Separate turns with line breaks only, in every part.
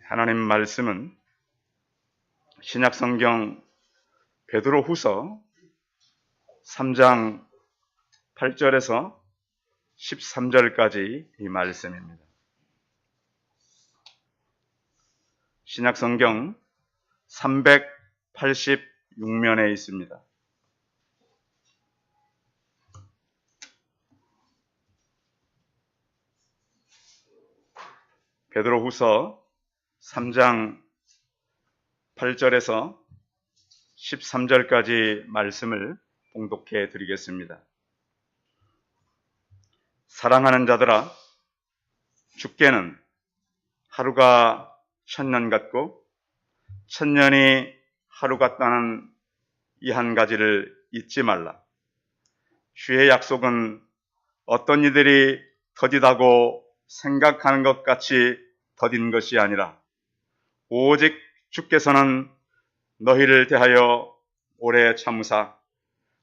하나님 말씀은 신약성경 베드로후서 3장 8절에서 13절까지 이 말씀입니다. 신약성경 386면에 있습니다. 베드로후서 3장 8절에서 13절까지 말씀을 봉독해 드리겠습니다. 사랑하는 자들아, 주께는 하루가 천년 같고 천년이 하루 같다는 이 한 가지를 잊지 말라. 주의 약속은 어떤 이들이 더디다고 생각하는 것 같이 더딘 것이 아니라 오직 주께서는 너희를 대하여 오래 참으사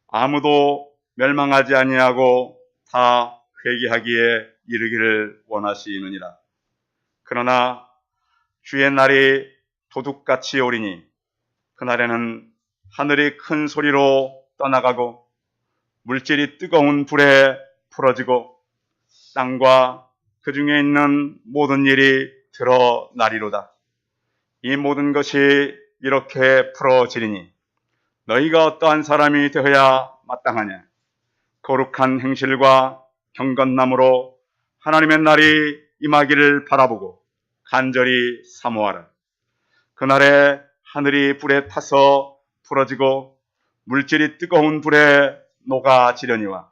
아무도 멸망하지 아니하고 다 회개하기에 이르기를 원하시느니라. 그러나 주의 날이 도둑같이 오리니 그날에는 하늘이 큰 소리로 떠나가고 물질이 뜨거운 불에 풀어지고 땅과 그 중에 있는 모든 일이 드러나리로다. 이 모든 것이 이렇게 풀어지리니 너희가 어떠한 사람이 되어야 마땅하냐? 거룩한 행실과 경건남으로 하나님의 날이 임하기를 바라보고 간절히 사모하라. 그날에 하늘이 불에 타서 풀어지고 물질이 뜨거운 불에 녹아지려니와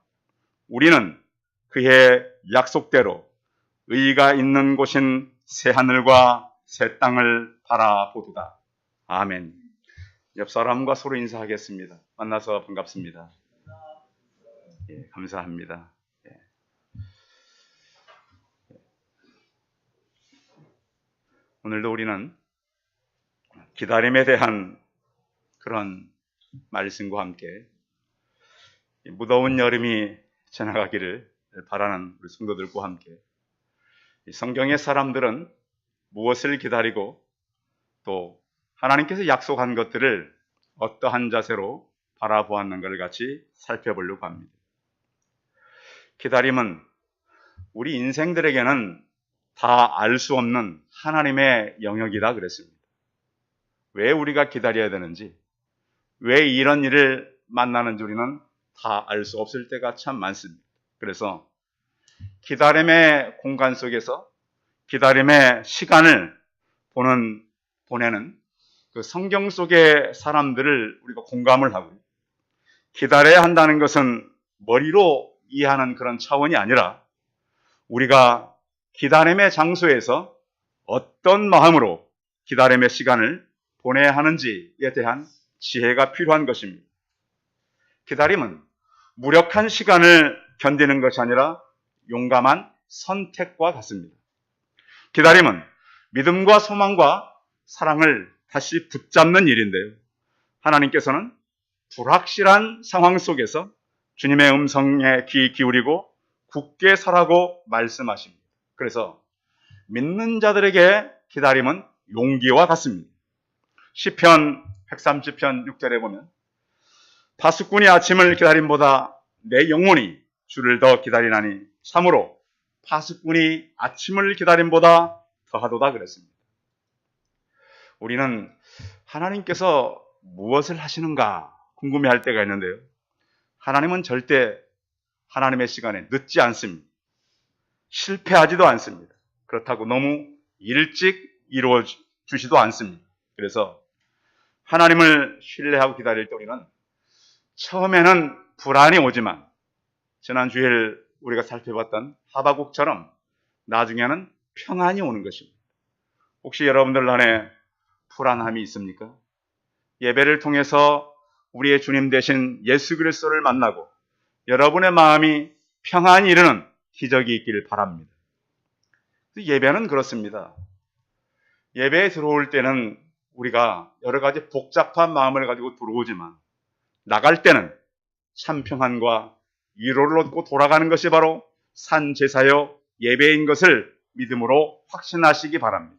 우리는 그의 약속대로 의가 있는 곳인 새 하늘과 새 땅을 바라보도다. 아멘. 옆 사람과 서로 인사하겠습니다. 만나서 반갑습니다. 예, 감사합니다. 예. 오늘도 우리는 기다림에 대한 그런 말씀과 함께 무더운 여름이 지나가기를 바라는 우리 성도들과 함께 성경의 사람들은 무엇을 기다리고 또 하나님께서 약속한 것들을 어떠한 자세로 바라보았는가를 같이 살펴보려고 합니다. 기다림은 우리 인생들에게는 다 알 수 없는 하나님의 영역이다 그랬습니다. 왜 우리가 기다려야 되는지, 왜 이런 일을 만나는지 우리는 다 알 수 없을 때가 참 많습니다. 그래서 기다림의 공간 속에서 기다림의 시간을 보내는 그 성경 속의 사람들을 우리가 공감을 하고 기다려야 한다는 것은 머리로 이해하는 그런 차원이 아니라 우리가 기다림의 장소에서 어떤 마음으로 기다림의 시간을 보내야 하는지에 대한 지혜가 필요한 것입니다. 기다림은 무력한 시간을 견디는 것이 아니라 용감한 선택과 같습니다. 기다림은 믿음과 소망과 사랑을 다시 붙잡는 일인데요. 하나님께서는 불확실한 상황 속에서 주님의 음성에 귀 기울이고 굳게 서라고 말씀하십니다. 그래서 믿는 자들에게 기다림은 용기와 같습니다. 시편 130편 6절에 보면 파수꾼이 아침을 기다림보다 내 영혼이 주를 더 기다리나니 참으로 파수꾼이 아침을 기다림보다 더하도다 그랬습니다. 우리는 하나님께서 무엇을 하시는가 궁금해할 때가 있는데요. 하나님은 절대 하나님의 시간에 늦지 않습니다. 실패하지도 않습니다. 그렇다고 너무 일찍 이루어 주시도 않습니다. 그래서 하나님을 신뢰하고 기다릴 때 우리는 처음에는 불안이 오지만 지난 주일 우리가 살펴봤던 하박국처럼 나중에는 평안이 오는 것입니다. 혹시 여러분들 안에 불안함이 있습니까? 예배를 통해서 우리의 주님 되신 예수 그리스도를 만나고 여러분의 마음이 평안이 이르는 기적이 있기를 바랍니다. 예배는 그렇습니다. 예배에 들어올 때는 우리가 여러 가지 복잡한 마음을 가지고 들어오지만 나갈 때는 참 평안과 위로를 얻고 돌아가는 것이 바로 산 제사여 예배인 것을 믿음으로 확신하시기 바랍니다.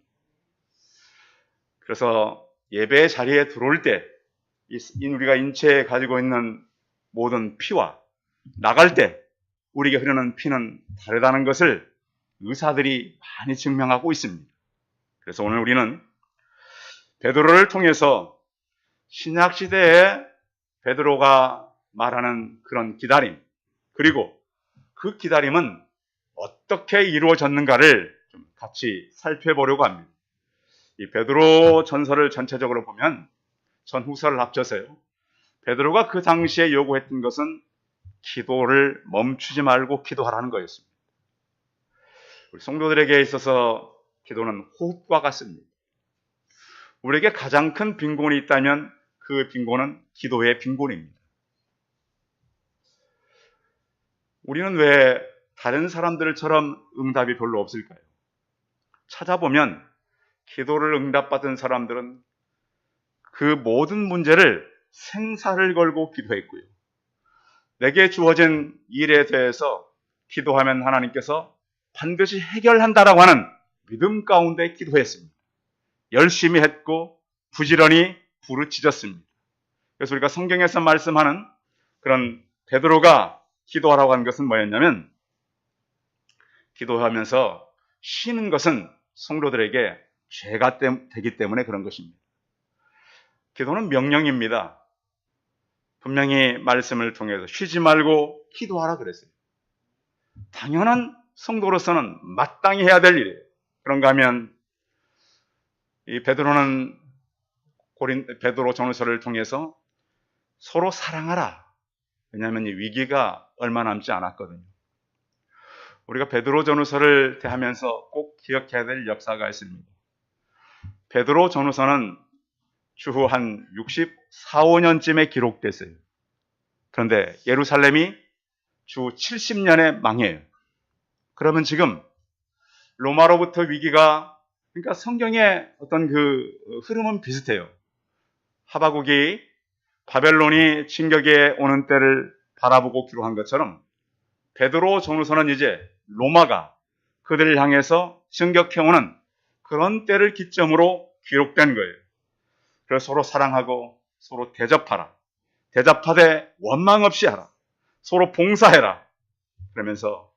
그래서 예배 자리에 들어올 때 우리가 인체에 가지고 있는 모든 피와 나갈 때 우리에게 흐르는 피는 다르다는 것을 의사들이 많이 증명하고 있습니다. 그래서 오늘 우리는 베드로를 통해서 신약시대에 베드로가 말하는 그런 기다림, 그리고 그 기다림은 어떻게 이루어졌는가를 좀 같이 살펴보려고 합니다. 이 베드로 전서를 전체적으로 보면 전후서를 합쳐서요, 베드로가 그 당시에 요구했던 것은 기도를 멈추지 말고 기도하라는 거였습니다. 우리 성도들에게 있어서 기도는 호흡과 같습니다. 우리에게 가장 큰 빈곤이 있다면 그 빈곤은 기도의 빈곤입니다. 우리는 왜 다른 사람들처럼 응답이 별로 없을까요? 찾아보면 기도를 응답받은 사람들은 그 모든 문제를 생사를 걸고 기도했고요, 내게 주어진 일에 대해서 기도하면 하나님께서 반드시 해결한다라고 하는 믿음 가운데 기도했습니다. 열심히 했고 부지런히 부르짖었습니다. 그래서 우리가 성경에서 말씀하는 그런 베드로가 기도하라고 한 것은 뭐였냐면, 기도하면서 쉬는 것은 성도들에게 죄가 되기 때문에 그런 것입니다. 기도는 명령입니다. 분명히 말씀을 통해서 쉬지 말고 기도하라 그랬어요. 당연한 성도로서는 마땅히 해야 될 일이에요. 그런가 하면 이 베드로는 베드로 전후서를 통해서 서로 사랑하라. 왜냐하면 이 위기가 얼마 남지 않았거든요. 우리가 베드로 전후서를 대하면서 꼭 기억해야 될 역사가 있습니다. 베드로 전후서는 추후 한 64, 5년쯤에 기록됐어요. 그런데 예루살렘이 주 70년에 망해요. 그러면 지금 로마로부터 위기가, 그러니까 성경의 어떤 그 흐름은 비슷해요. 하바국이 바벨론이 진격에 오는 때를 바라보고 기록한 것처럼 베드로 전후서는 이제 로마가 그들을 향해서 진격해오는 그런 때를 기점으로 기록된 거예요. 그래서 서로 사랑하고 서로 대접하라. 대접하되 원망 없이 하라. 서로 봉사해라. 그러면서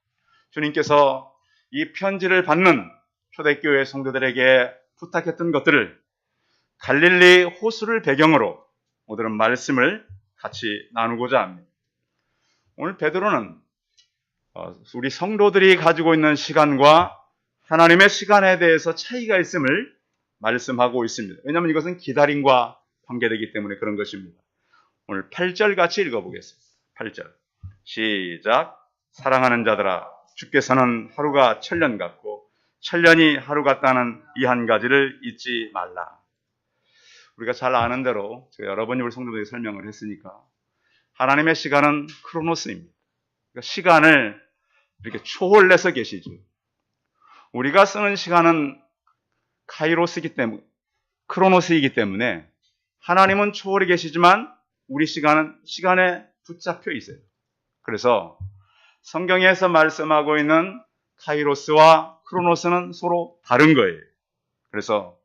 주님께서 이 편지를 받는 초대교회 성도들에게 부탁했던 것들을 갈릴리 호수를 배경으로 오늘은 말씀을 같이 나누고자 합니다. 오늘 베드로는 우리 성도들이 가지고 있는 시간과 하나님의 시간에 대해서 차이가 있음을 말씀하고 있습니다. 왜냐하면 이것은 기다림과 관계되기 때문에 그런 것입니다. 오늘 8절 같이 읽어보겠습니다. 8절 시작. 사랑하는 자들아, 주께서는 하루가 천년 같고 천년이 하루 같다는 이 한 가지를 잊지 말라. 우리가 잘 아는 대로 제가 여러 번 우리 성도들에게 설명을 했으니까 하나님의 시간은 크로노스입니다. 그러니까 시간을 이렇게 초월해서 계시죠. 우리가 쓰는 시간은 카이로스이기 때문에, 크로노스이기 때문에 하나님은 초월해 계시지만 우리 시간은 시간에 붙잡혀 있어요. 그래서 성경에서 말씀하고 있는 카이로스와 크로노스는 서로 다른 거예요. 그래서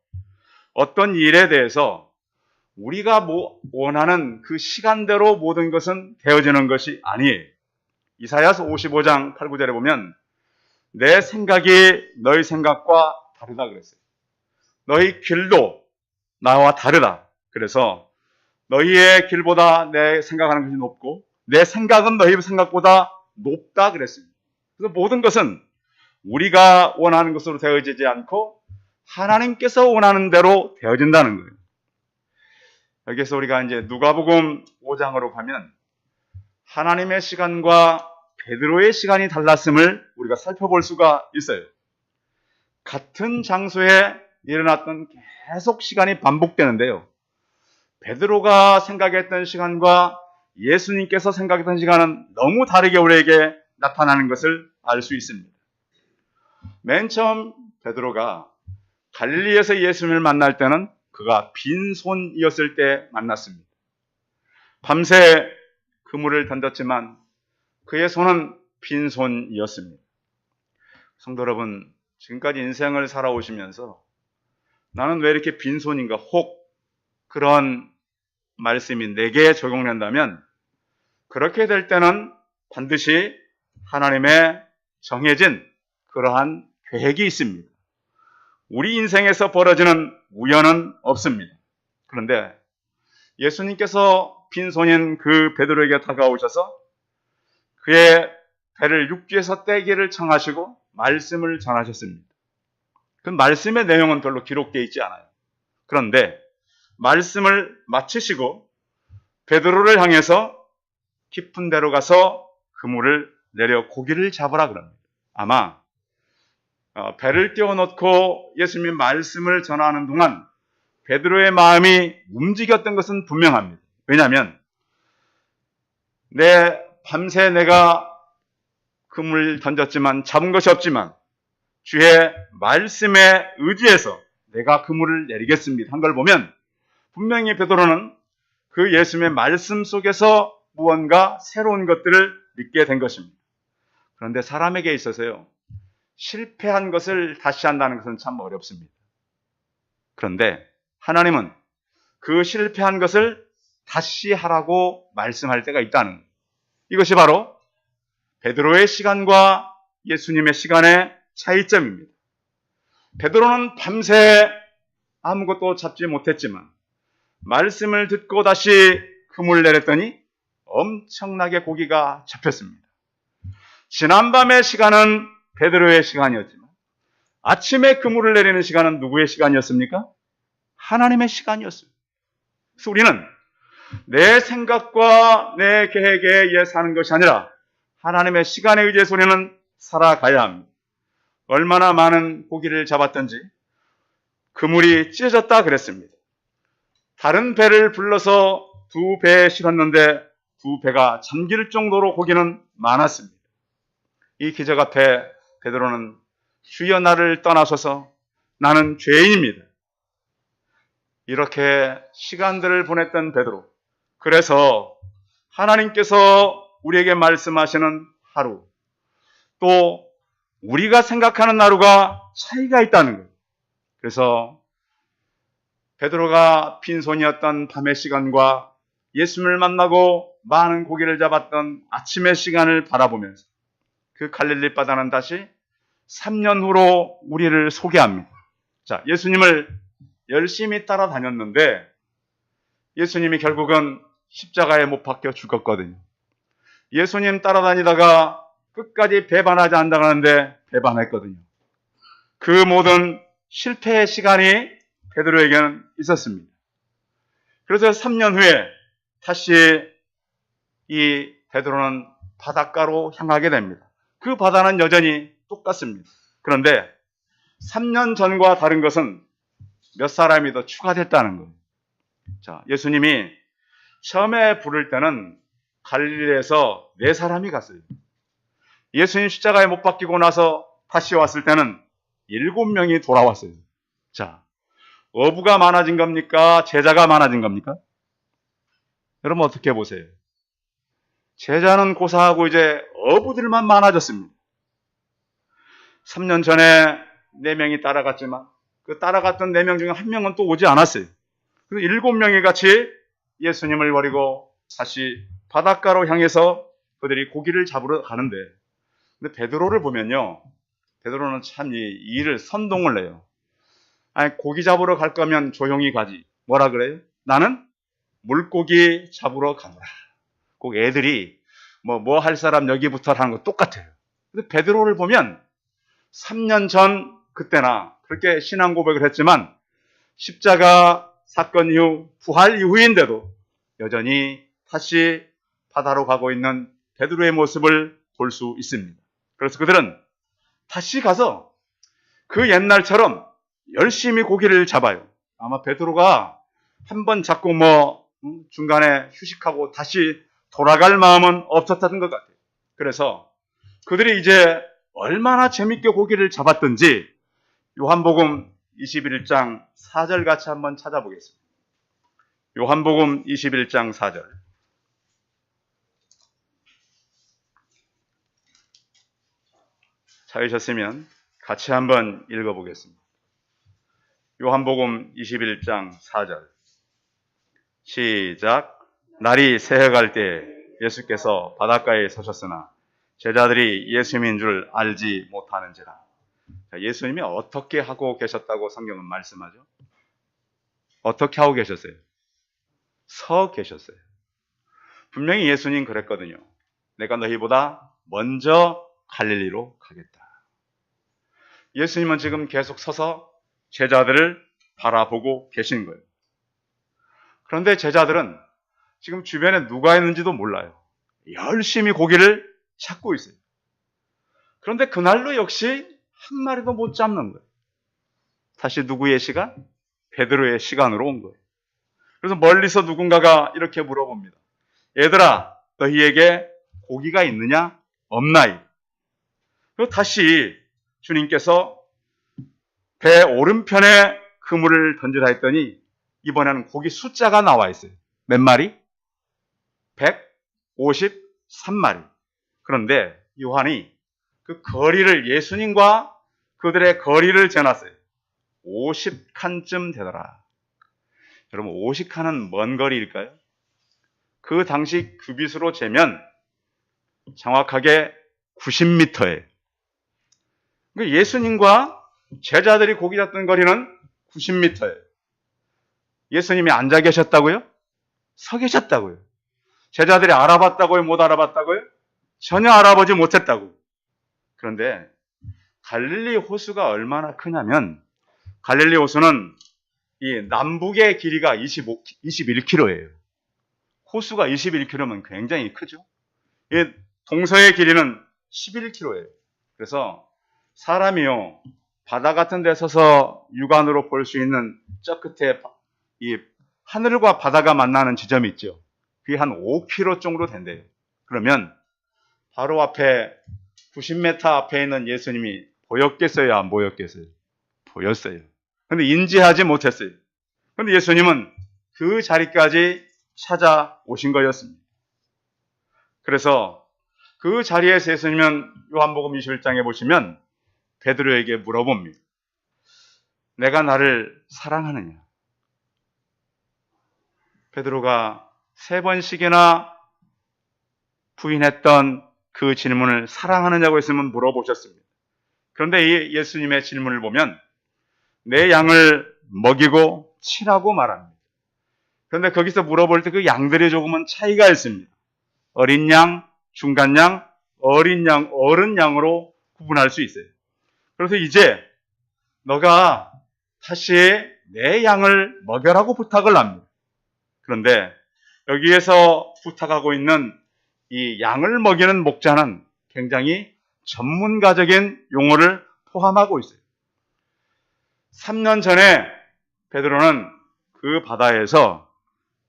어떤 일에 대해서 우리가 원하는 그 시간대로 모든 것은 되어지는 것이 아니에요. 이사야서 55장 8, 9절에 보면 내 생각이 너희 생각과 다르다 그랬어요. 너희 길도 나와 다르다. 그래서 너희의 길보다 내 생각하는 것이 높고 내 생각은 너희 생각보다 높다 그랬습니다. 그래서 모든 것은 우리가 원하는 것으로 되어지지 않고 하나님께서 원하는 대로 되어진다는 거예요. 여기서 우리가 이제 누가복음 5장으로 가면 하나님의 시간과 베드로의 시간이 달랐음을 우리가 살펴볼 수가 있어요. 같은 장소에 일어났던 계속 시간이 반복되는데요. 베드로가 생각했던 시간과 예수님께서 생각했던 시간은 너무 다르게 우리에게 나타나는 것을 알 수 있습니다. 맨 처음 베드로가 갈릴리에서 예수님을 만날 때는 그가 빈손이었을 때 만났습니다. 밤새 그물을 던졌지만 그의 손은 빈손이었습니다. 성도 여러분, 지금까지 인생을 살아오시면서 나는 왜 이렇게 빈손인가? 혹 그런 말씀이 내게 적용된다면 그렇게 될 때는 반드시 하나님의 정해진 그러한 계획이 있습니다. 우리 인생에서 벌어지는 우연은 없습니다. 그런데 예수님께서 빈손인 그 베드로에게 다가오셔서 그의 배를 육지에서 떼기를 청하시고 말씀을 전하셨습니다. 그 말씀의 내용은 별로 기록되어 있지 않아요. 그런데 말씀을 마치시고 베드로를 향해서 깊은 데로 가서 그물을 내려 고기를 잡으라 그럽니다. 아마 배를 띄워놓고 예수님의 말씀을 전하는 동안 베드로의 마음이 움직였던 것은 분명합니다. 왜냐하면 밤새 내가 그물을 던졌지만 잡은 것이 없지만 주의 말씀에 의지해서 내가 그물을 내리겠습니다 한 걸 보면 분명히 베드로는 그 예수님의 말씀 속에서 무언가 새로운 것들을 믿게 된 것입니다. 그런데 사람에게 있어서요, 실패한 것을 다시 한다는 것은 참 어렵습니다. 그런데 하나님은 그 실패한 것을 다시 하라고 말씀할 때가 있다는 거예요. 이것이 바로 베드로의 시간과 예수님의 시간의 차이점입니다. 베드로는 밤새 아무것도 잡지 못했지만 말씀을 듣고 다시 그물을 내렸더니 엄청나게 고기가 잡혔습니다. 지난밤의 시간은 베드로의 시간이었지만 아침에 그물을 내리는 시간은 누구의 시간이었습니까? 하나님의 시간이었습니다. 그래서 우리는 내 생각과 내 계획에 의해 사는 것이 아니라 하나님의 시간에 의지해서 우리는 살아가야 합니다. 얼마나 많은 고기를 잡았던지 그물이 찢어졌다 그랬습니다. 다른 배를 불러서 두 배에 실었는데 두 배가 잠길 정도로 고기는 많았습니다. 이 기적 앞에 베드로는 주여 나를 떠나소서 나는 죄인입니다. 이렇게 시간들을 보냈던 베드로. 그래서 하나님께서 우리에게 말씀하시는 하루, 또 우리가 생각하는 하루가 차이가 있다는 거예요. 그래서 베드로가 빈손이었던 밤의 시간과 예수님을 만나고 많은 고기를 잡았던 아침의 시간을 바라보면서 그 갈릴리 바다는 다시 3년 후로 우리를 소개합니다. 자, 예수님을 열심히 따라다녔는데 예수님이 결국은 십자가에 못 박혀 죽었거든요. 예수님 따라다니다가 끝까지 배반하지 않는다고 하는데 배반했거든요. 그 모든 실패의 시간이 베드로에게는 있었습니다. 그래서 3년 후에 다시 이 베드로는 바닷가로 향하게 됩니다. 그 바다는 여전히 똑같습니다. 그런데 3년 전과 다른 것은 몇 사람이 더 추가됐다는 거예요. 자, 예수님이 처음에 부를 때는 갈릴리에서 4사람이 갔어요. 예수님 십자가에 못 박히고 나서 다시 왔을 때는 7명이 돌아왔어요. 자, 어부가 많아진 겁니까? 제자가 많아진 겁니까? 여러분 어떻게 보세요? 제자는 고사하고 이제 어부들만 많아졌습니다. 3년 전에 4명이 따라갔지만 그 따라갔던 4명 중에 1명은 또 오지 않았어요. 그래서 7명이 같이 예수님을 버리고 다시 바닷가로 향해서 그들이 고기를 잡으러 가는데, 근데 베드로를 보면요, 베드로는 참 이 일을 선동을 해요. 아니, 고기 잡으러 갈 거면 조용히 가지. 뭐라 그래요? 나는 물고기 잡으러 가노라. 꼭 애들이 뭐 할 사람 여기부터 하는 거 똑같아요. 근데 베드로를 보면 3년 전 그때나 그렇게 신앙 고백을 했지만 십자가 사건 이후 부활 이후인데도 여전히 다시 바다로 가고 있는 베드로의 모습을 볼 수 있습니다. 그래서 그들은 다시 가서 그 옛날처럼 열심히 고기를 잡아요. 아마 베드로가 한번 잡고 중간에 휴식하고 다시 돌아갈 마음은 없었던 것 같아요. 그래서 그들이 이제 얼마나 재밌게 고기를 잡았던지 요한복음 21장 4절 같이 한번 찾아보겠습니다. 요한복음 21장 4절. 찾으셨으면 같이 한번 읽어보겠습니다. 요한복음 21장 4절 시작. 날이 새어갈 때 예수께서 바닷가에 서셨으나 제자들이 예수님인 줄 알지 못하는지라. 예수님이 어떻게 하고 계셨다고 성경은 말씀하죠? 어떻게 하고 계셨어요? 서 계셨어요. 분명히 예수님 그랬거든요. 내가 너희보다 먼저 갈릴리로 가겠다. 예수님은 지금 계속 서서 제자들을 바라보고 계신 거예요. 그런데 제자들은 지금 주변에 누가 있는지도 몰라요. 열심히 고기를 찾고 있어요. 그런데 그날로 역시 한 마리도 못 잡는 거예요. 다시 누구의 시간? 베드로의 시간으로 온 거예요. 그래서 멀리서 누군가가 이렇게 물어봅니다. 얘들아, 너희에게 고기가 있느냐? 없나이? 그리고 다시 주님께서 배 오른편에 그물을 던지라 했더니 이번에는 고기 숫자가 나와 있어요. 몇 마리? 153마리. 그런데 요한이 그 거리를 예수님과 그들의 거리를 재놨어요. 50칸쯤 되더라. 여러분 50칸은 먼 거리일까요? 그 당시 규빗으로 재면 정확하게 90m예요. 예수님과 제자들이 고기 잡던 거리는 90m예요. 예수님이 앉아 계셨다고요? 서 계셨다고요? 제자들이 알아봤다고요? 못 알아봤다고요? 전혀 알아보지 못했다고. 그런데 갈릴리 호수가 얼마나 크냐면 갈릴리 호수는 이 남북의 길이가 21km예요. 호수가 21km면 굉장히 크죠. 이 동서의 길이는 11km예요. 그래서 사람이요 바다 같은 데 서서 육안으로 볼 수 있는 저 끝에 이 하늘과 바다가 만나는 지점이 있죠. 그게 한 5km 정도 된대요. 그러면 바로 앞에 90m 앞에 있는 예수님이 보였겠어요? 안 보였겠어요? 보였어요. 그런데 인지하지 못했어요. 그런데 예수님은 그 자리까지 찾아오신 거였습니다. 그래서 그 자리에서 예수님은 요한복음 21장에 보시면 베드로에게 물어봅니다. 내가 나를 사랑하느냐? 베드로가 3번씩이나 부인했던 그 질문을 사랑하느냐고 했으면 물어보셨습니다. 그런데 이 예수님의 질문을 보면 내 양을 먹이고 치라고 말합니다. 그런데 거기서 물어볼 때 그 양들이 조금은 차이가 있습니다. 어린 양, 중간 양, 어린 양, 어른 양으로 구분할 수 있어요. 그래서 이제 너가 다시 내 양을 먹여라고 부탁을 합니다. 그런데 여기에서 부탁하고 있는 이 양을 먹이는 목자는 굉장히 전문가적인 용어를 포함하고 있어요. 3년 전에 베드로는 그 바다에서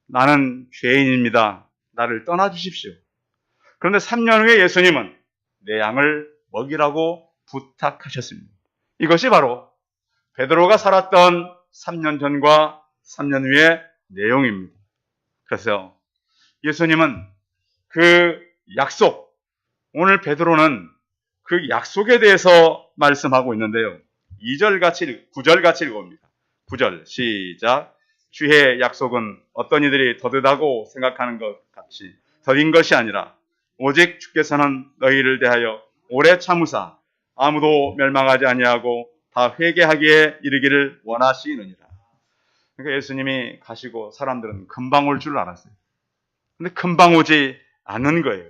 나는 죄인입니다. 나를 떠나주십시오. 그런데 3년 후에 예수님은 내 양을 먹이라고 부탁하셨습니다. 이것이 바로 베드로가 살았던 3년 전과 3년 후의 내용입니다. 그래서 예수님은 그 약속, 오늘 베드로는 그 약속에 대해서 말씀하고 있는데요. 9절 같이 읽어봅니다. 9절 시작. 주의 약속은 어떤 이들이 더디다고 생각하는 것 같이 더딘 것이 아니라 오직 주께서는 너희를 대하여 오래 참으사 아무도 멸망하지 아니하고 다 회개하기에 이르기를 원하시느니라. 그러니까 예수님이 가시고 사람들은 금방 올 줄 알았어요. 근데 금방 오지 않은 거예요.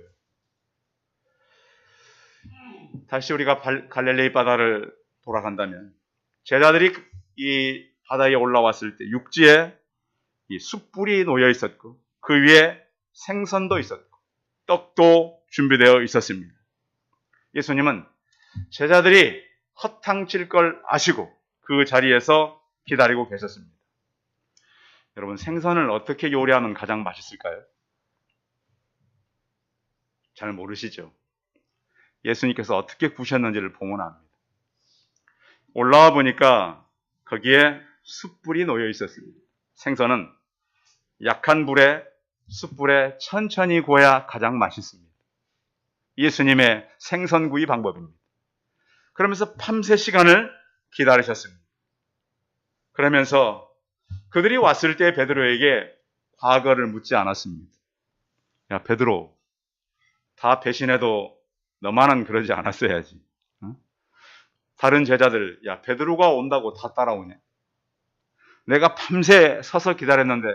다시 우리가 갈릴리 바다를 돌아간다면 제자들이 이 바다에 올라왔을 때 육지에 이 숯불이 놓여 있었고 그 위에 생선도 있었고 떡도 준비되어 있었습니다. 예수님은 제자들이 허탕칠 걸 아시고 그 자리에서 기다리고 계셨습니다. 여러분 생선을 어떻게 요리하면 가장 맛있을까요? 잘 모르시죠? 예수님께서 어떻게 구우셨는지를 보면 압니다. 올라와 보니까 거기에 숯불이 놓여 있었습니다. 생선은 약한 불에 숯불에 천천히 구워야 가장 맛있습니다. 예수님의 생선구이 방법입니다. 그러면서 밤새 시간을 기다리셨습니다. 그러면서 그들이 왔을 때 베드로에게 과거를 묻지 않았습니다. 야, 베드로, 다 배신해도 너만은 그러지 않았어야지. 어? 다른 제자들, 야, 베드로가 온다고 다 따라오냐? 내가 밤새 서서 기다렸는데,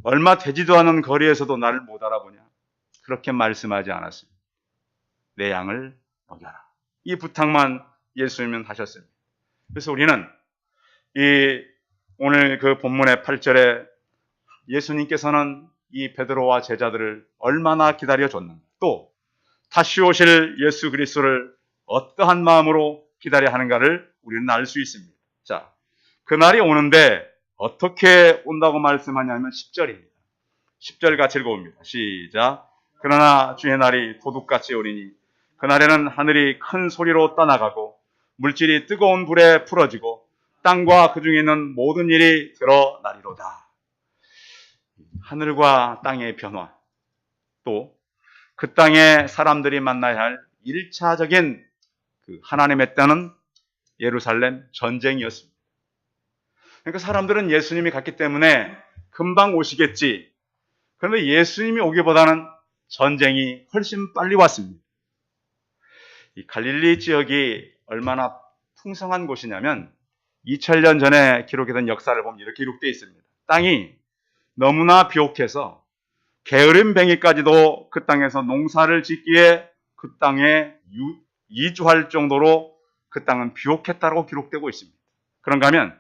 얼마 되지도 않은 거리에서도 나를 못 알아보냐? 그렇게 말씀하지 않았습니다. 내 양을 먹여라. 이 부탁만 예수님은 하셨습니다. 그래서 우리는 오늘 그 본문의 8절에 예수님께서는 이 베드로와 제자들을 얼마나 기다려줬는가, 또 다시 오실 예수 그리스도를 어떠한 마음으로 기다려야 하는가를 우리는 알 수 있습니다. 자, 그날이 오는데 어떻게 온다고 말씀하냐면 10절입니다. 10절 같이 읽어봅니다. 시작. 그러나 주의 날이 도둑같이 오리니 그날에는 하늘이 큰 소리로 떠나가고 물질이 뜨거운 불에 풀어지고 땅과 그 중에 있는 모든 일이 드러나리로다. 하늘과 땅의 변화, 또 그 땅에 사람들이 만나야 할 1차적인 그 하나님의 때는 예루살렘 전쟁이었습니다. 그러니까 사람들은 예수님이 갔기 때문에 금방 오시겠지. 그런데 예수님이 오기보다는 전쟁이 훨씬 빨리 왔습니다. 이 갈릴리 지역이 얼마나 풍성한 곳이냐면 2000년 전에 기록된 역사를 보면 이렇게 기록되어 있습니다. 땅이 너무나 비옥해서 게으른 뱅이까지도 그 땅에서 농사를 짓기에 그 땅에 이주할 정도로 그 땅은 비옥했다고 기록되고 있습니다. 그런가 하면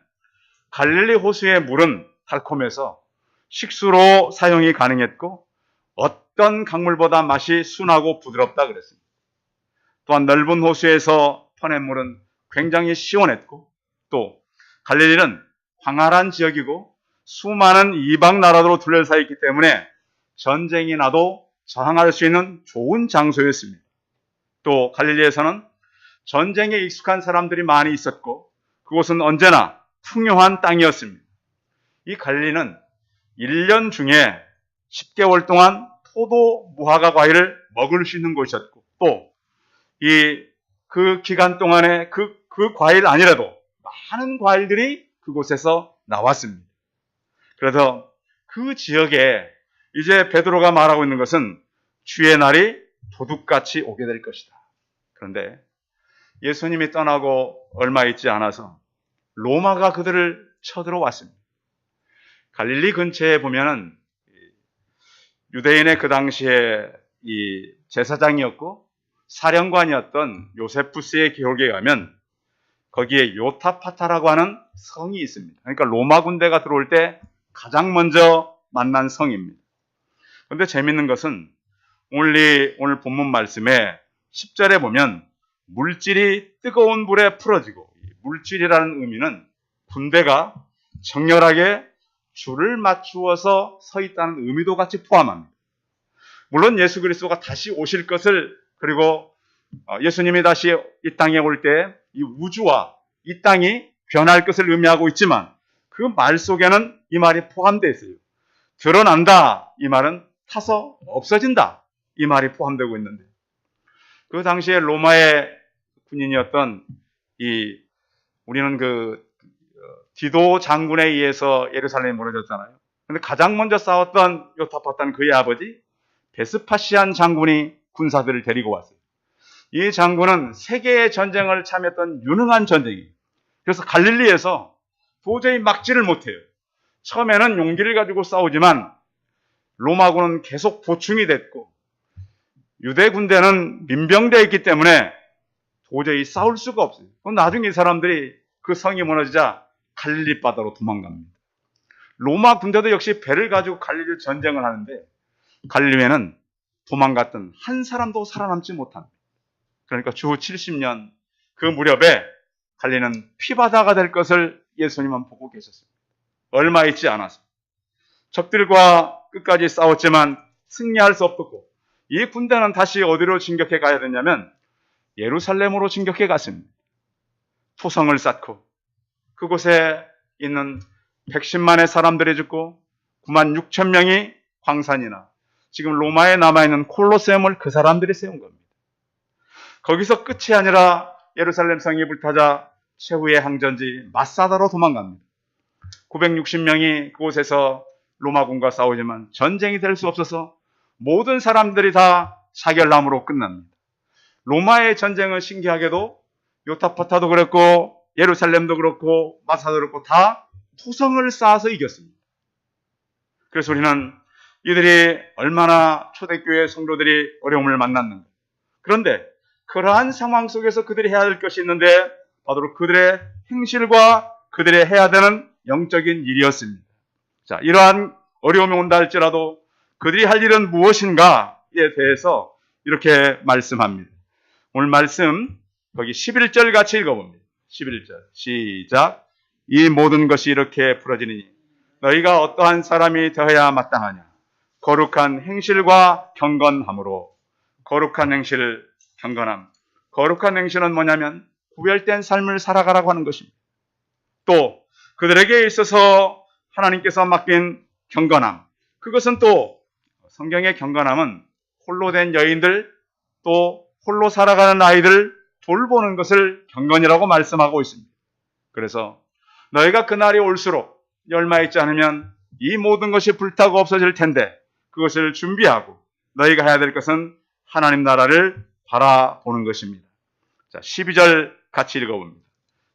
갈릴리 호수의 물은 달콤해서 식수로 사용이 가능했고 어떤 강물보다 맛이 순하고 부드럽다 그랬습니다. 또한 넓은 호수에서 퍼낸 물은 굉장히 시원했고, 또 갈릴리는 광활한 지역이고 수많은 이방 나라로 둘러싸여 있기 때문에 전쟁이 나도 저항할 수 있는 좋은 장소였습니다. 또 갈릴리에서는 전쟁에 익숙한 사람들이 많이 있었고 그곳은 언제나 풍요한 땅이었습니다. 이 갈릴리는 1년 중에 10개월 동안 포도 무화과 과일을 먹을 수 있는 곳이었고, 또 그 기간 동안에 그 과일 아니라도 많은 과일들이 그곳에서 나왔습니다. 그래서 그 지역에 이제 베드로가 말하고 있는 것은 주의 날이 도둑같이 오게 될 것이다. 그런데 예수님이 떠나고 얼마 있지 않아서 로마가 그들을 쳐들어왔습니다. 갈릴리 근처에 보면은 유대인의 그 당시에 이 제사장이었고 사령관이었던 요세푸스의 기록에 의하면 거기에 요타파타라고 하는 성이 있습니다. 그러니까 로마 군대가 들어올 때 가장 먼저 만난 성입니다. 그런데 재밌는 것은 오늘 본문 말씀에 10절에 보면 물질이 뜨거운 불에 풀어지고, 물질이라는 의미는 군대가 정렬하게 줄을 맞추어서 서 있다는 의미도 같이 포함합니다. 물론 예수 그리스도가 다시 오실 것을, 그리고 예수님이 다시 이 땅에 올 때 이 우주와 이 땅이 변할 것을 의미하고 있지만 그 말 속에는 이 말이 포함되어 있어요. 드러난다, 이 말은 타서 없어진다, 이 말이 포함되고 있는데, 그 당시에 로마의 군인이었던 우리는 디도 장군에 의해서 예루살렘이 무너졌잖아요. 그런데 가장 먼저 싸웠던 요타파타는 그의 아버지 베스파시안 장군이 군사들을 데리고 왔어요. 이 장군은 세계의 전쟁을 참여했던 유능한 전쟁이에요. 그래서 갈릴리에서 도저히 막지를 못해요. 처음에는 용기를 가지고 싸우지만 로마군은 계속 보충이 됐고 유대 군대는 민병되어 있기 때문에 도저히 싸울 수가 없어요. 그럼 나중에 이 사람들이 그 성이 무너지자 갈릴리 바다로 도망갑니다. 로마 군대도 역시 배를 가지고 갈릴리 전쟁을 하는데 갈릴리에는 도망갔던 한 사람도 살아남지 못합니다. 그러니까 주후 70년 그 무렵에 갈릴리는 피바다가 될 것을 예수님은 보고 계셨습니다. 얼마 있지 않아서 적들과 끝까지 싸웠지만 승리할 수 없었고, 이 군대는 다시 어디로 진격해 가야 되냐면 예루살렘으로 진격해 갔습니다. 토성을 쌓고 그곳에 있는 110만의 사람들이 죽고 9만 6천 명이 광산이나 지금 로마에 남아있는 콜로세움을 그 사람들이 세운 겁니다. 거기서 끝이 아니라 예루살렘 성이 불타자 최후의 항전지 마사다로 도망갑니다. 960명이 그곳에서 로마군과 싸우지만 전쟁이 될 수 없어서 모든 사람들이 다 사결남으로 끝납니다. 로마의 전쟁은 신기하게도 요타파타도 그랬고 예루살렘도 그렇고 마사도 그렇고 다 토성을 쌓아서 이겼습니다. 그래서 우리는 이들이 얼마나 초대교회 성도들이 어려움을 만났는가. 그런데 그러한 상황 속에서 그들이 해야 할 것이 있는데 바로 그들의 행실과 그들이 해야 되는 영적인 일이었습니다. 자, 이러한 어려움이 온다 할지라도 그들이 할 일은 무엇인가에 대해서 이렇게 말씀합니다. 오늘 말씀 거기 11절 같이 읽어봅니다. 11절 시작. 이 모든 것이 이렇게 풀어지니 너희가 어떠한 사람이 되어야 마땅하냐. 거룩한 행실과 경건함으로. 거룩한 행실, 경건함. 거룩한 행실은 뭐냐면 구별된 삶을 살아가라고 하는 것입니다. 또 그들에게 있어서 하나님께서 맡긴 경건함. 그것은 또 성경의 경건함은 홀로 된 여인들 또 홀로 살아가는 아이들 돌보는 것을 경건이라고 말씀하고 있습니다. 그래서 너희가 그날이 올수록 멸망하지 않으면 이 모든 것이 불타고 없어질 텐데 그것을 준비하고 너희가 해야 될 것은 하나님 나라를 바라보는 것입니다. 자, 12절 같이 읽어봅니다.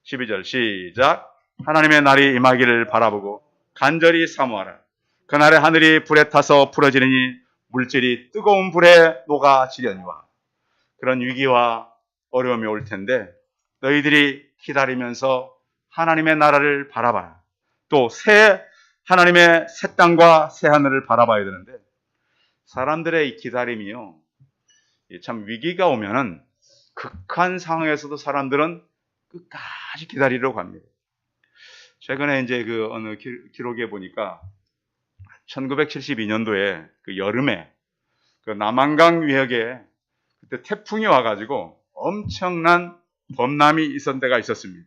12절 시작. 하나님의 날이 임하기를 바라보고 간절히 사모하라. 그날에 하늘이 불에 타서 풀어지리니 물질이 뜨거운 불에 녹아지려니와. 그런 위기와 어려움이 올 텐데 너희들이 기다리면서 하나님의 나라를 바라봐라. 또 하나님의 새 땅과 새 하늘을 바라봐야 되는데 사람들의 이 기다림이요. 참 위기가 오면은 극한 상황에서도 사람들은 끝까지 기다리려고 합니다. 최근에 이제 그 어느 기록에 보니까 1972년도에 그 여름에 그 남한강 위역에 그때 태풍이 와가지고 엄청난 범람이 있었던 데가 있었습니다.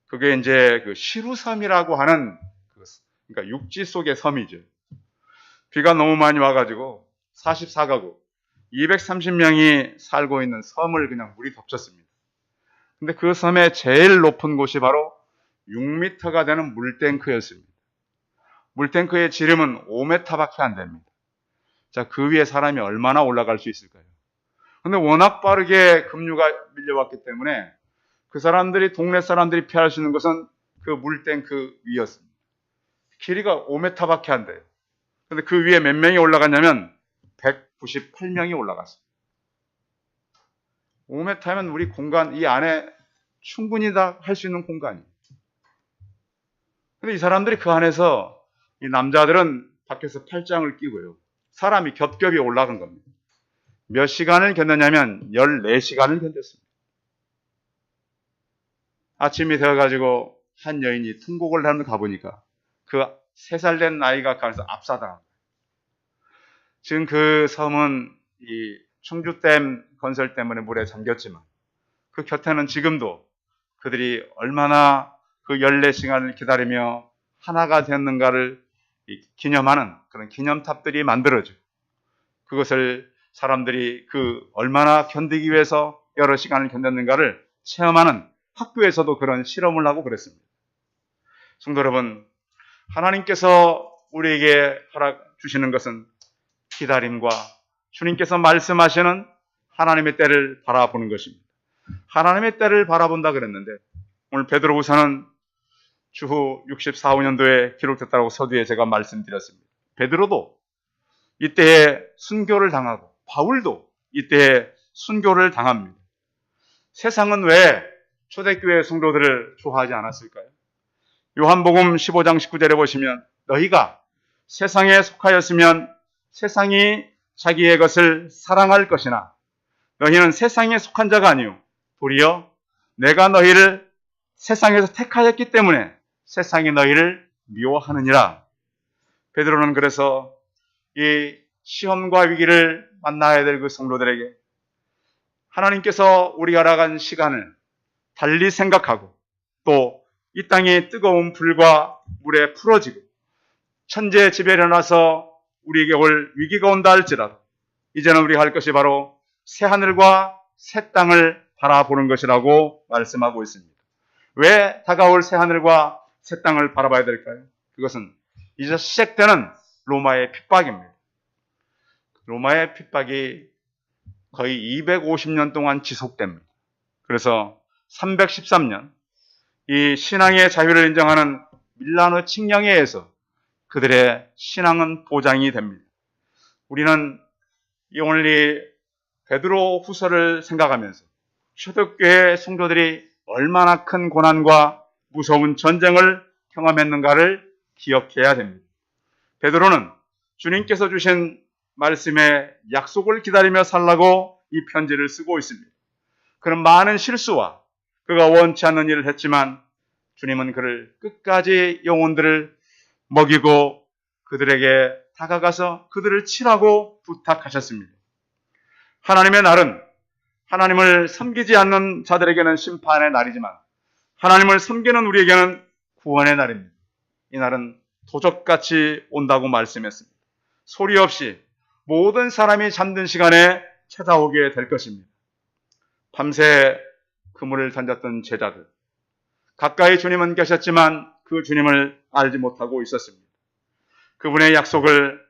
그게 이제 그 시루섬이라고 하는 그러니까 육지 속의 섬이죠. 비가 너무 많이 와가지고 44가국 230명이 살고 있는 섬을 그냥 물이 덮쳤습니다. 근데 그 섬의 제일 높은 곳이 바로 6m가 되는 물탱크였습니다. 물탱크의 지름은 5m밖에 안 됩니다. 자, 그 위에 사람이 얼마나 올라갈 수 있을까요? 근데 워낙 빠르게 급류가 밀려왔기 때문에 그 사람들이, 동네 사람들이 피할 수 있는 것은 그 물탱크 위였습니다. 길이가 5m밖에 안 돼요. 근데 그 위에 몇 명이 올라갔냐면 198명이 올라갔어요. 5m면 우리 공간, 이 안에 충분히 다 할 수 있는 공간이에요. 근데 이 사람들이 그 안에서, 이 남자들은 밖에서 팔짱을 끼고요. 사람이 겹겹이 올라간 겁니다. 몇 시간을 견뎠냐면 14시간을 견뎠습니다. 아침이 되어가지고 한 여인이 통곡을 하러 가보니까 그 3살 된 아이가 가서 압사당합니다. 지금 그 섬은 이 충주댐 건설 때문에 물에 잠겼지만 그 곁에는 지금도 그들이 얼마나 그 14시간을 기다리며 하나가 됐는가를 기념하는 그런 기념탑들이 만들어지고 그것을 사람들이 그 얼마나 견디기 위해서 여러 시간을 견뎠는가를 체험하는 학교에서도 그런 실험을 하고 그랬습니다. 성도 여러분, 하나님께서 우리에게 허락 주시는 것은 기다림과 주님께서 말씀하시는 하나님의 때를 바라보는 것입니다. 하나님의 때를 바라본다 그랬는데 오늘 베드로후서는 주후 64, 5년도에 기록됐다고 서두에 제가 말씀드렸습니다. 베드로도 이때에 순교를 당하고 바울도 이때에 순교를 당합니다. 세상은 왜 초대교회 성도들을 좋아하지 않았을까요? 요한복음 15장 19절에 보시면 너희가 세상에 속하였으면 세상이 자기의 것을 사랑할 것이나 너희는 세상에 속한 자가 아니요 도리어 내가 너희를 세상에서 택하였기 때문에 세상이 너희를 미워하느니라. 베드로는 그래서 이 시험과 위기를 만나야 될 그 성도들에게 하나님께서 우리가 나간 시간을 달리 생각하고 또 이 땅이 뜨거운 불과 물에 풀어지고 천재지변이 일어나서 우리에게 올 위기가 온다 할지라도 이제는 우리가 할 것이 바로 새 하늘과 새 땅을 바라보는 것이라고 말씀하고 있습니다. 왜 다가올 새하늘과 새 땅을 바라봐야 될까요? 그것은 이제 시작되는 로마의 핍박입니다. 로마의 핍박이 거의 250년 동안 지속됩니다. 그래서 313년 이 신앙의 자유를 인정하는 밀라노 칙령회에서 그들의 신앙은 보장이 됩니다. 우리는 오늘 이 베드로 후서를 생각하면서 초대교회 성도들이 얼마나 큰 고난과 무서운 전쟁을 경험했는가를 기억해야 됩니다. 베드로는 주님께서 주신 말씀의 약속을 기다리며 살라고 이 편지를 쓰고 있습니다. 그는 많은 실수와 그가 원치 않는 일을 했지만 주님은 그를 끝까지 영혼들을 먹이고 그들에게 다가가서 그들을 치라고 부탁하셨습니다. 하나님의 날은 하나님을 섬기지 않는 자들에게는 심판의 날이지만 하나님을 섬기는 우리에게는 구원의 날입니다. 이 날은 도적같이 온다고 말씀했습니다. 소리 없이 모든 사람이 잠든 시간에 찾아오게 될 것입니다. 밤새 그물을 던졌던 제자들, 가까이 주님은 계셨지만 그 주님을 알지 못하고 있었습니다. 그분의 약속을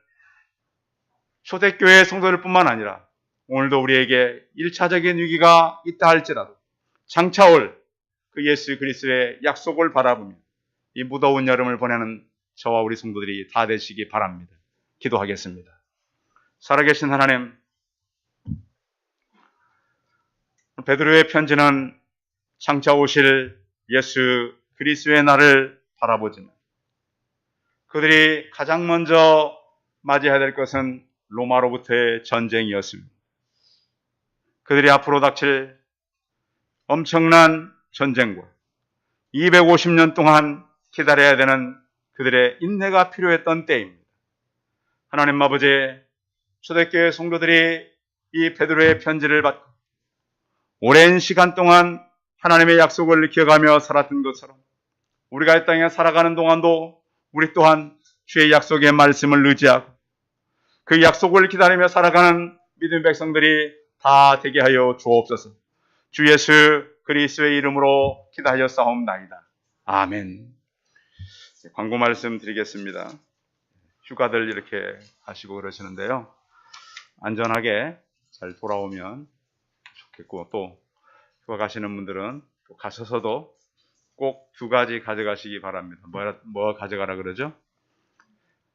초대교회 성도들 뿐만 아니라 오늘도 우리에게 1차적인 위기가 있다 할지라도 장차 올 그 예수 그리스도의 약속을 바라보며 이 무더운 여름을 보내는 저와 우리 성도들이 다 되시기 바랍니다. 기도하겠습니다. 살아계신 하나님, 베드로의 편지는 장차 오실 예수 그리스도의 날을 바라보지만 그들이 가장 먼저 맞이해야 될 것은 로마로부터의 전쟁이었습니다. 그들이 앞으로 닥칠 엄청난 전쟁과 250년 동안 기다려야 되는 그들의 인내가 필요했던 때입니다. 하나님 아버지, 초대교회 성도들이 이 베드로의 편지를 받고 오랜 시간 동안 하나님의 약속을 기억하며 살았던 것처럼 우리가 이 땅에 살아가는 동안도 우리 또한 주의 약속의 말씀을 의지하고 그 약속을 기다리며 살아가는 믿음의 백성들이 다 되게 하여 주옵소서. 주 예수 그리스도의 이름으로 기도하여 싸움나이다. 아멘. 광고 말씀 드리겠습니다. 휴가들 이렇게 하시고 그러시는데요. 안전하게 잘 돌아오면 좋겠고, 또 휴가 가시는 분들은 또 가셔서도 꼭 2가지 가져가시기 바랍니다. 뭐 가져가라 그러죠?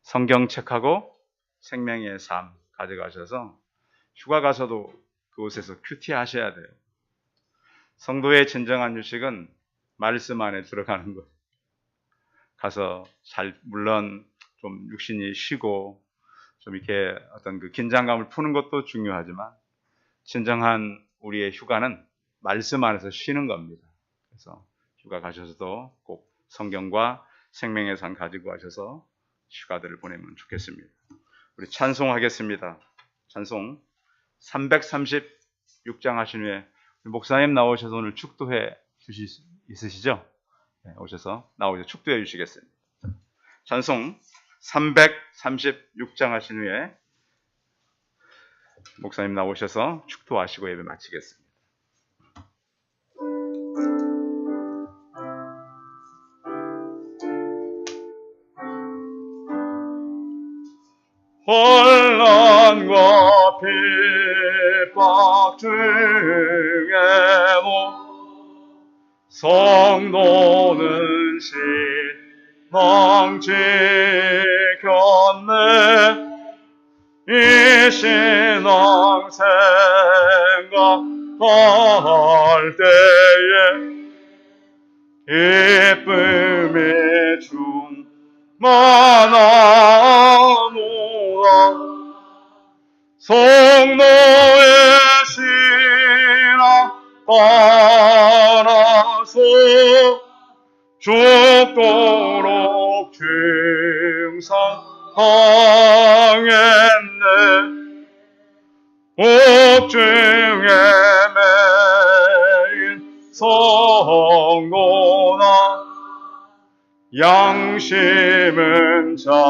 성경책하고 생명의 삶 가져가셔서 휴가 가서도 그곳에서 큐티 하셔야 돼요. 성도의 진정한 휴식은 말씀 안에 들어가는 거예요. 가서 물론 좀 육신이 쉬고 좀 이렇게 어떤 그 긴장감을 푸는 것도 중요하지만 진정한 우리의 휴가는 말씀 안에서 쉬는 겁니다. 그래서 휴가 가셔서도 꼭 성경과 생명의 산 가지고 가셔서 휴가들을 보내면 좋겠습니다. 우리 찬송하겠습니다. 찬송 336장 하신 후에 목사님 나오셔서 오늘 축도해 주실 수 있으시죠? 네, 오셔서 나오셔서 축도해 주시겠습니다. 찬송 336장 하신 후에 목사님 나오셔서 축도하시고 예배 마치겠습니다. 혼란과 핍박 중에도 성도는 신앙 지켰네. 이 신앙 생각할 때에 기쁨이 충만하노라. 성도의 신앙 따라서 죽도록 충성하겠네. 옥중에 매인 성도나 양심은 자유하다네.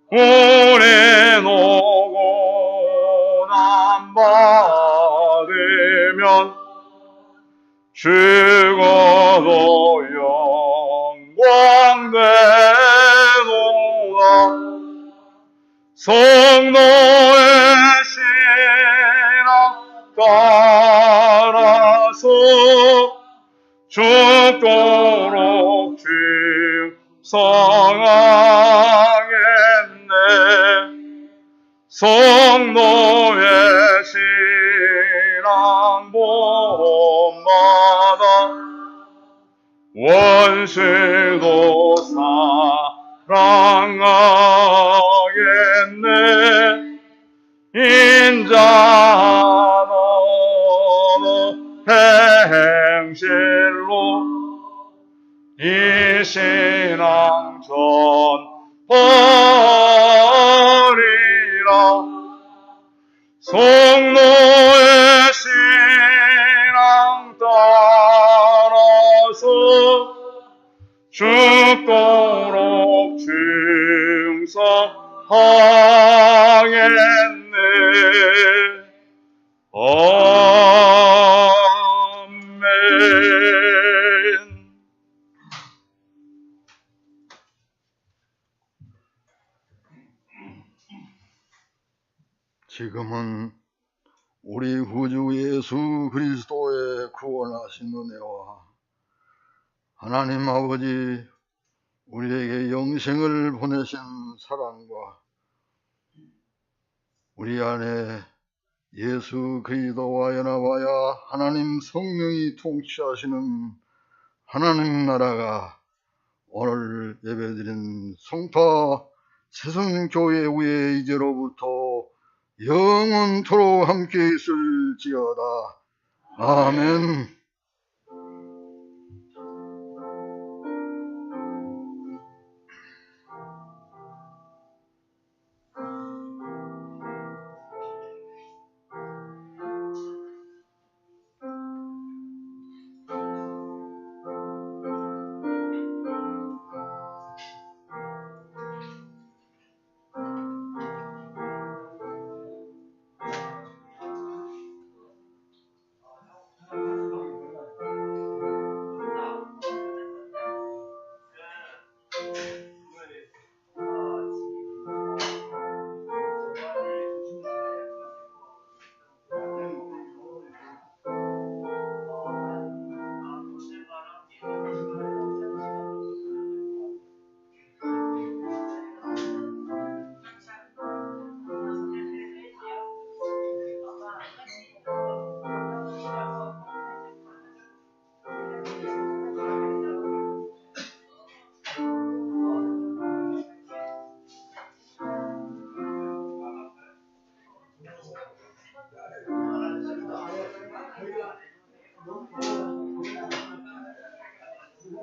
우린 오고 난 바 죽어도 영광 되도다. 성도의 신앙 따라서 죽도록 충성하겠네. 성도의 신앙 본받아 원수도 사랑하겠네. 인자 너는 행실로 이 신앙 전하리라. 성도의 신앙 따라서 죽도록 충성하겠네. 아멘.
지금은 우리 구주 예수 그리스도의 구원하신 은혜와 하나님 아버지 우리에게 영생을 보내신 사랑과 우리 안에 예수 그리스도와 연합하여 하나님 성령이 통치하시는 하나님 나라가 오늘 예배드린 성파 새성교회 위에 이제로부터 영원토록 함께 있을지어다. 아멘.